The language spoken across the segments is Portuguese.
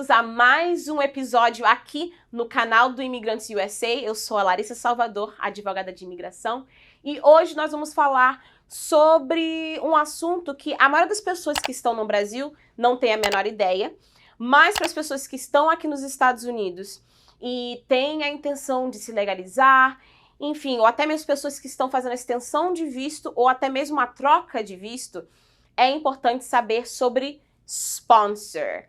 bem-vindos a mais um episódio aqui no canal do Imigrantes USA. Eu sou a Larissa Salvador, advogada de imigração, e hoje nós vamos falar sobre um assunto que a maioria das pessoas que estão no Brasil não tem a menor ideia, mas para as pessoas que estão aqui nos Estados Unidos e têm a intenção de se legalizar, enfim, ou até mesmo pessoas que estão fazendo a extensão de visto ou até mesmo a troca de visto, é importante saber sobre sponsor.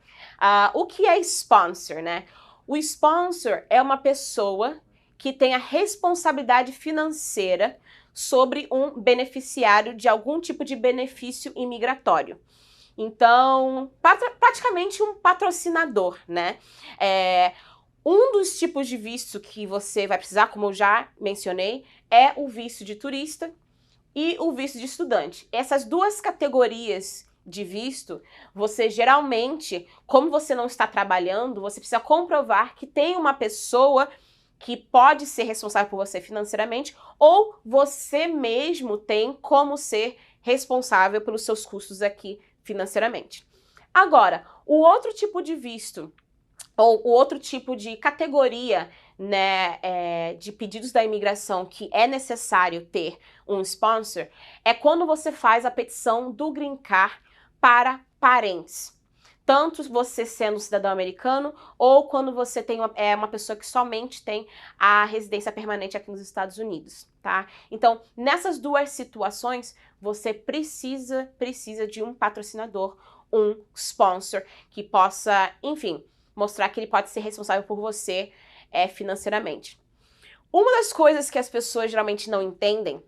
O que é sponsor, né? O sponsor é uma pessoa que tem a responsabilidade financeira sobre um beneficiário de algum tipo de benefício imigratório. Então, praticamente um patrocinador, né? Um dos tipos de visto que você vai precisar, como eu já mencionei, é o visto de turista e o visto de estudante. Essas duas categorias de visto, você geralmente, como você não está trabalhando, você precisa comprovar que tem uma pessoa que pode ser responsável por você financeiramente ou você mesmo tem como ser responsável pelos seus custos aqui financeiramente. Agora, o outro tipo de visto ou o outro tipo de categoria, né, de pedidos da imigração que é necessário ter um sponsor é quando você faz a petição do Green Card para parentes. Tanto você sendo cidadão americano ou quando você tem uma pessoa que somente tem a residência permanente aqui nos Estados Unidos, tá? Então, nessas duas situações, você precisa de um patrocinador, um sponsor que possa, enfim, mostrar que ele pode ser responsável por você financeiramente. Uma das coisas que as pessoas geralmente não entendem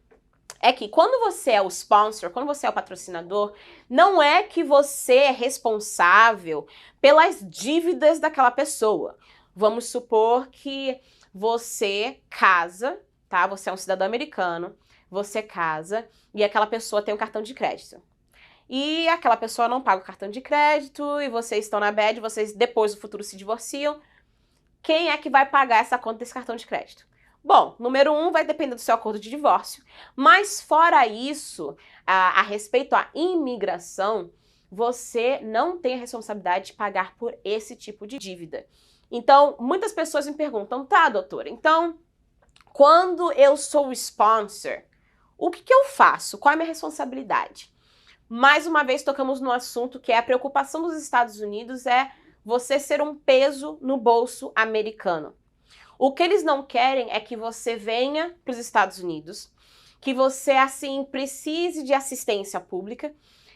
é que quando você é o sponsor, quando você é o patrocinador, não é que você é responsável pelas dívidas daquela pessoa. Vamos supor que você casa, tá? Você é um cidadão americano, você casa e aquela pessoa tem um cartão de crédito. E aquela pessoa não paga o cartão de crédito e vocês estão na bad, vocês depois no futuro se divorciam. Quem é que vai pagar essa conta desse cartão de crédito? Bom, número 1 vai depender do seu acordo de divórcio, mas fora isso, a respeito à imigração, você não tem a responsabilidade de pagar por esse tipo de dívida. Então, muitas pessoas me perguntam, tá, doutora, então, quando eu sou o sponsor, o que eu faço? Qual é a minha responsabilidade? Mais uma vez, tocamos no assunto que é a preocupação dos Estados Unidos é você ser um peso no bolso americano. O que eles não querem é que você venha para os Estados Unidos, que você, assim, precise de assistência pública,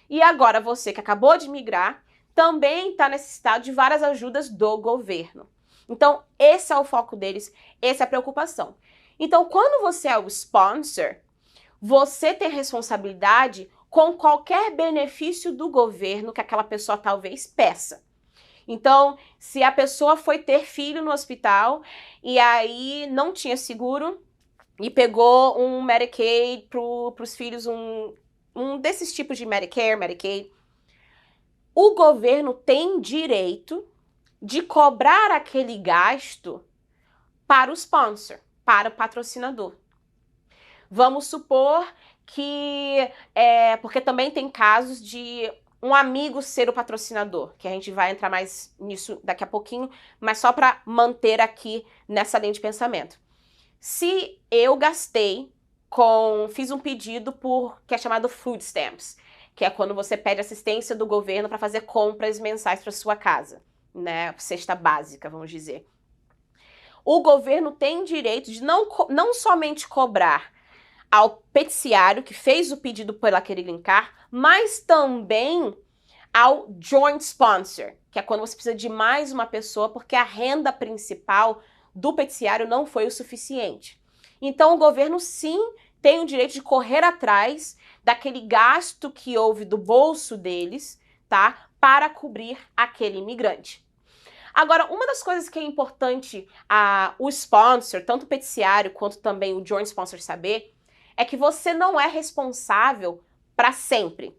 e agora você que acabou de migrar também está necessitado de várias ajudas do governo. Então, esse é o foco deles, essa é a preocupação. Então, quando você é o sponsor, você tem responsabilidade com qualquer benefício do governo que aquela pessoa talvez peça. Então, se a pessoa foi ter filho no hospital e aí não tinha seguro e pegou um Medicaid para os filhos, um desses tipos de Medicare, Medicaid, o governo tem direito de cobrar aquele gasto para o sponsor, para o patrocinador. Vamos supor que, porque também tem casos de um amigo ser o patrocinador, que a gente vai entrar mais nisso daqui a pouquinho, mas só para manter aqui nessa linha de pensamento. Se eu fiz um pedido que é chamado food stamps, que é quando você pede assistência do governo para fazer compras mensais para sua casa, né, cesta básica, vamos dizer. O governo tem direito de não somente cobrar ao peticiário que fez o pedido pelo aquele Green Card, mas também ao joint sponsor, que é quando você precisa de mais uma pessoa porque a renda principal do peticiário não foi o suficiente. Então o governo sim tem o direito de correr atrás daquele gasto que houve do bolso deles, tá, para cobrir aquele imigrante. Agora, uma das coisas que é importante o sponsor, tanto o peticiário quanto também o joint sponsor saber, é que você não é responsável para sempre.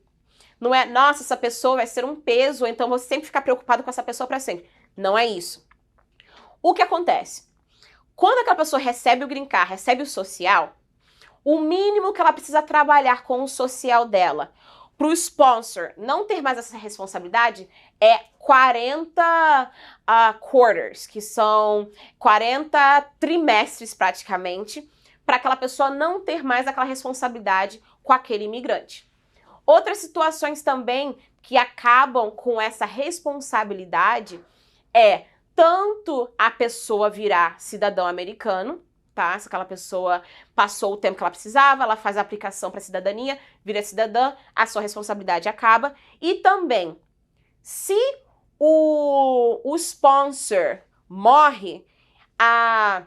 Não é, nossa, essa pessoa vai ser um peso, então você sempre ficar preocupado com essa pessoa para sempre. Não é isso. O que acontece? Quando aquela pessoa recebe o Green Card, recebe o social, o mínimo que ela precisa trabalhar com o social dela, para o sponsor não ter mais essa responsabilidade, é 40 quarters, que são 40 trimestres praticamente, para aquela pessoa não ter mais aquela responsabilidade com aquele imigrante. Outras situações também que acabam com essa responsabilidade é tanto a pessoa virar cidadão americano, tá? Se aquela pessoa passou o tempo que ela precisava, ela faz a aplicação para cidadania, vira cidadã, a sua responsabilidade acaba. E também, se o sponsor morre, a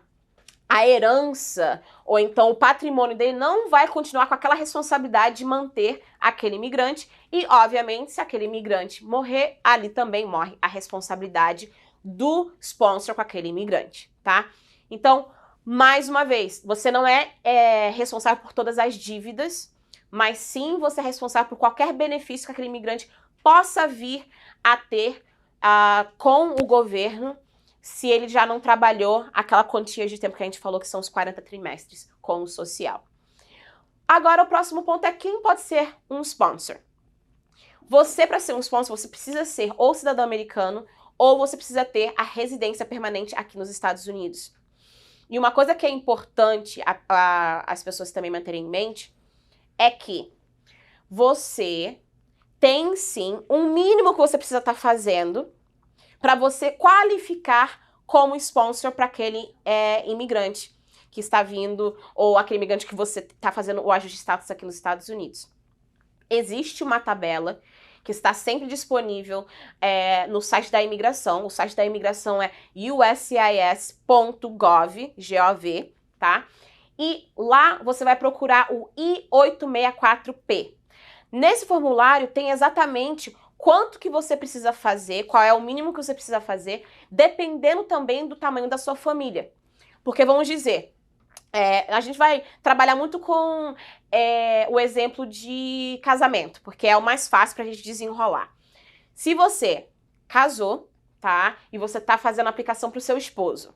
herança ou então o patrimônio dele não vai continuar com aquela responsabilidade de manter aquele imigrante e, obviamente, se aquele imigrante morrer, ali também morre a responsabilidade do sponsor com aquele imigrante, tá? Então, mais uma vez, você não é responsável por todas as dívidas, mas sim você é responsável por qualquer benefício que aquele imigrante possa vir a ter com o governo, se ele já não trabalhou aquela quantia de tempo que a gente falou, que são os 40 trimestres com o social. Agora, o próximo ponto é quem pode ser um sponsor. Você, para ser um sponsor, você precisa ser ou cidadão americano ou você precisa ter a residência permanente aqui nos Estados Unidos. E uma coisa que é importante as pessoas também manterem em mente é que você tem sim um mínimo que você precisa estar fazendo para você qualificar como sponsor para aquele imigrante que está vindo, ou aquele imigrante que você está fazendo o ajuste de status aqui nos Estados Unidos. Existe uma tabela que está sempre disponível no site da imigração. O site da imigração é uscis.gov, G-O-V, tá? E lá você vai procurar o I-864P. Nesse formulário tem exatamente quanto que você precisa fazer, qual é o mínimo que você precisa fazer, dependendo também do tamanho da sua família. Porque vamos dizer, a gente vai trabalhar muito com o exemplo de casamento, porque é o mais fácil pra gente desenrolar. Se você casou, tá? E você tá fazendo a aplicação pro seu esposo,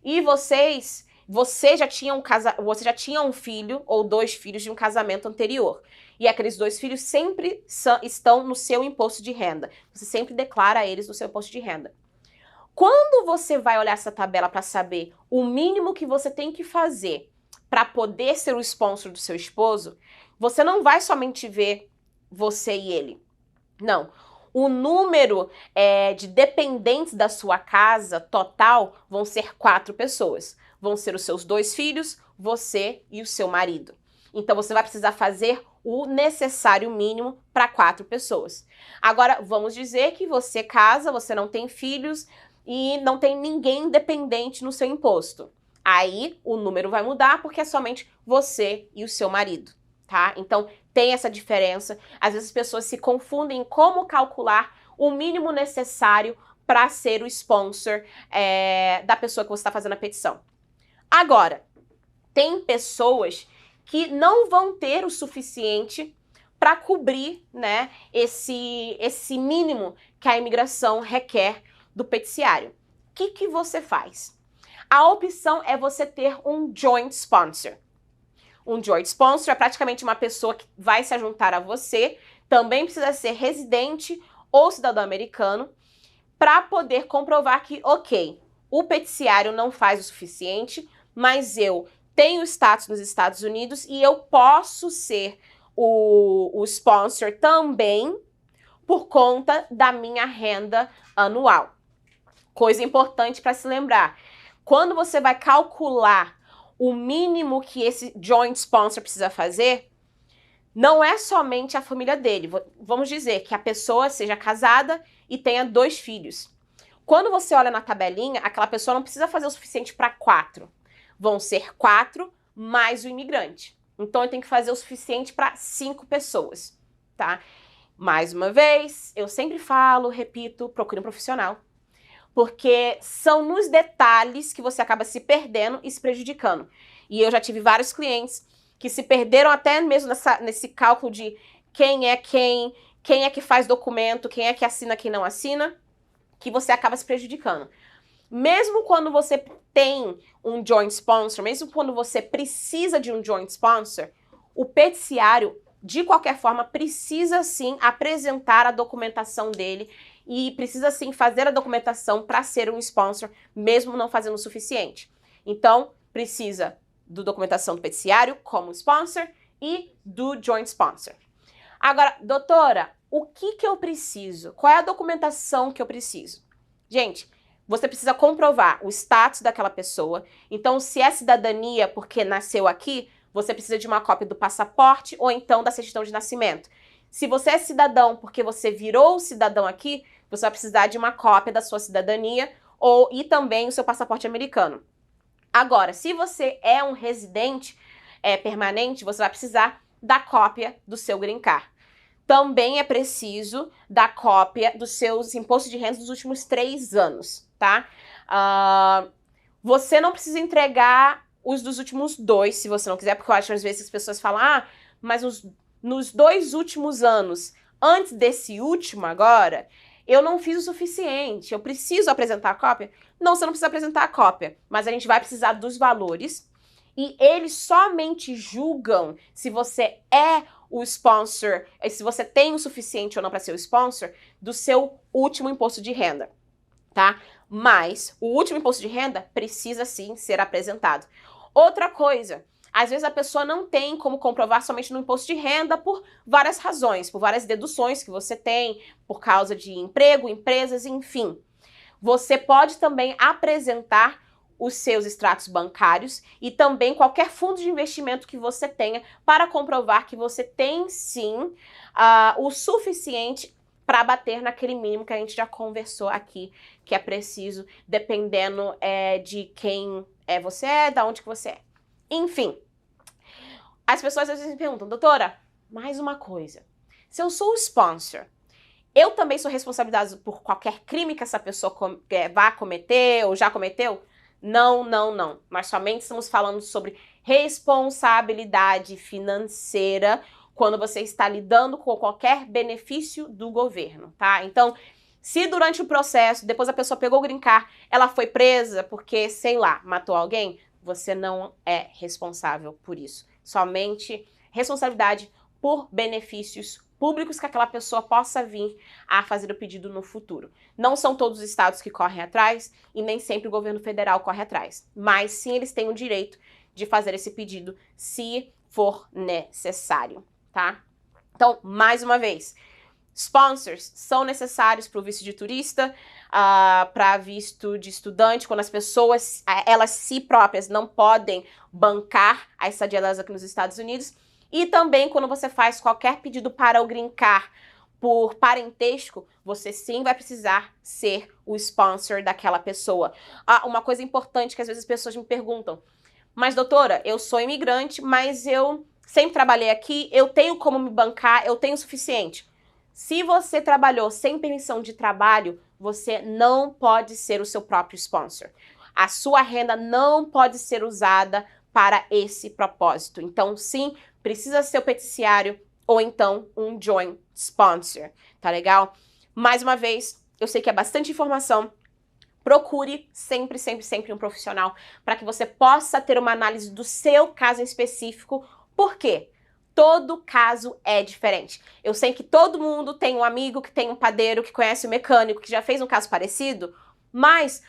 e você já tinha um filho ou 2 filhos de um casamento anterior. E aqueles 2 filhos sempre estão no seu imposto de renda. Você sempre declara eles no seu imposto de renda. Quando você vai olhar essa tabela para saber o mínimo que você tem que fazer para poder ser o sponsor do seu esposo, você não vai somente ver você e ele. Não. O número de dependentes da sua casa total vão ser 4 pessoas. Vão ser os seus 2 filhos, você e o seu marido. Então, você vai precisar fazer o necessário mínimo para 4 pessoas. Agora, vamos dizer que você casa, você não tem filhos e não tem ninguém dependente no seu imposto. Aí, o número vai mudar porque é somente você e o seu marido, tá? Então, tem essa diferença. Às vezes, as pessoas se confundem em como calcular o mínimo necessário para ser o sponsor da pessoa que você está fazendo a petição. Agora, tem pessoas que não vão ter o suficiente para cobrir, né, esse mínimo que a imigração requer do peticiário. O que você faz? A opção é você ter um joint sponsor. Um joint sponsor é praticamente uma pessoa que vai se juntar a você, também precisa ser residente ou cidadão americano, para poder comprovar que, ok, o peticiário não faz o suficiente, mas eu tenho status nos Estados Unidos e eu posso ser o sponsor também por conta da minha renda anual. Coisa importante para se lembrar, quando você vai calcular o mínimo que esse joint sponsor precisa fazer, não é somente a família dele. Vamos dizer que a pessoa seja casada e tenha 2 filhos. Quando você olha na tabelinha, aquela pessoa não precisa fazer o suficiente para 4. Vão ser 4 mais o imigrante. Então, eu tenho que fazer o suficiente para 5 pessoas, tá? Mais uma vez, eu sempre falo, repito, procure um profissional. Porque são nos detalhes que você acaba se perdendo e se prejudicando. E eu já tive vários clientes que se perderam até mesmo nesse cálculo de quem é que faz documento, quem é que assina, quem não assina, que você acaba se prejudicando. Mesmo quando você tem um joint sponsor, mesmo quando você precisa de um joint sponsor, o peticiário, de qualquer forma, precisa sim apresentar a documentação dele e precisa sim fazer a documentação para ser um sponsor, mesmo não fazendo o suficiente. Então, precisa da documentação do peticiário como sponsor e do joint sponsor. Agora, doutora, o que eu preciso? Qual é a documentação que eu preciso? Gente, você precisa comprovar o status daquela pessoa. Então, se é cidadania porque nasceu aqui, você precisa de uma cópia do passaporte ou então da certidão de nascimento. Se você é cidadão porque você virou cidadão aqui, você vai precisar de uma cópia da sua cidadania e também o seu passaporte americano. Agora, se você é um residente permanente, você vai precisar da cópia do seu green card. Também é preciso da cópia dos seus impostos de renda dos últimos 3 anos, tá? Você não precisa entregar os dos últimos 2, se você não quiser, porque eu acho que às vezes as pessoas falam, mas nos 2 últimos anos, antes desse último agora, eu não fiz o suficiente, eu preciso apresentar a cópia? Não, você não precisa apresentar a cópia, mas a gente vai precisar dos valores e eles somente julgam se você é o sponsor, se você tem o suficiente ou não para ser o sponsor, do seu último imposto de renda, tá? Mas o último imposto de renda precisa sim ser apresentado. Outra coisa, às vezes a pessoa não tem como comprovar somente no imposto de renda por várias razões, por várias deduções que você tem, por causa de emprego, empresas, enfim. Você pode também apresentar os seus extratos bancários e também qualquer fundo de investimento que você tenha para comprovar que você tem sim o suficiente para bater naquele mínimo que a gente já conversou aqui, que é preciso, dependendo de quem você é, da onde que você é. Enfim, as pessoas às vezes me perguntam, doutora, mais uma coisa, se eu sou o sponsor, eu também sou responsabilizado por qualquer crime que essa pessoa vá cometer ou já cometeu? Não, não, não. Nós somente estamos falando sobre responsabilidade financeira quando você está lidando com qualquer benefício do governo, tá? Então, se durante o processo, depois a pessoa pegou o green card, ela foi presa porque, sei lá, matou alguém, você não é responsável por isso. Somente responsabilidade por benefícios públicos que aquela pessoa possa vir a fazer o pedido no futuro. Não são todos os estados que correm atrás e nem sempre o governo federal corre atrás, mas sim eles têm o direito de fazer esse pedido se for necessário, tá? Então, mais uma vez, sponsors são necessários para o visto de turista, para visto de estudante, quando as pessoas, elas si próprias, não podem bancar a estadia delas aqui nos Estados Unidos. E também quando você faz qualquer pedido para o green card por parentesco, você sim vai precisar ser o sponsor daquela pessoa. Uma coisa importante que às vezes as pessoas me perguntam, mas doutora, eu sou imigrante, mas eu sempre trabalhei aqui, eu tenho como me bancar, eu tenho o suficiente. Se você trabalhou sem permissão de trabalho, você não pode ser o seu próprio sponsor. A sua renda não pode ser usada para esse propósito. Então, sim, precisa ser o peticiário ou então um joint sponsor, tá legal? Mais uma vez, eu sei que é bastante informação, procure sempre, sempre, sempre um profissional para que você possa ter uma análise do seu caso em específico. Por quê? Todo caso é diferente. Eu sei que todo mundo tem um amigo que tem um padeiro, que conhece um mecânico, que já fez um caso parecido, mas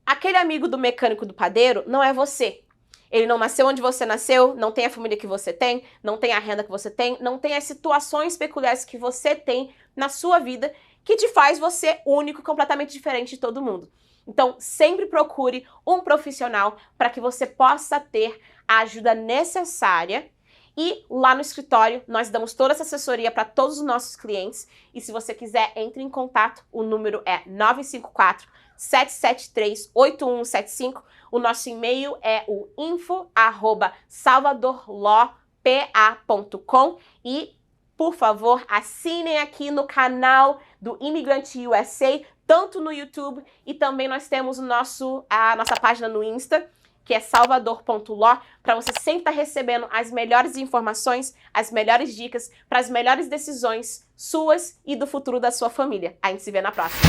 aquele amigo do mecânico do padeiro não é você. Ele não nasceu onde você nasceu, não tem a família que você tem, não tem a renda que você tem, não tem as situações peculiares que você tem na sua vida que te faz você único, completamente diferente de todo mundo. Então, sempre procure um profissional para que você possa ter a ajuda necessária. E lá no escritório, nós damos toda essa assessoria para todos os nossos clientes. E se você quiser, entre em contato. O número é 954-773-8175. O nosso e-mail é o info@salvadorlaw.pa.com. E, por favor, assinem aqui no canal do Imigrante USA, tanto no YouTube e também nós temos a nossa página no Insta, que é salvador.law, para você sempre estar recebendo as melhores informações, as melhores dicas para as melhores decisões suas e do futuro da sua família. A gente se vê na próxima.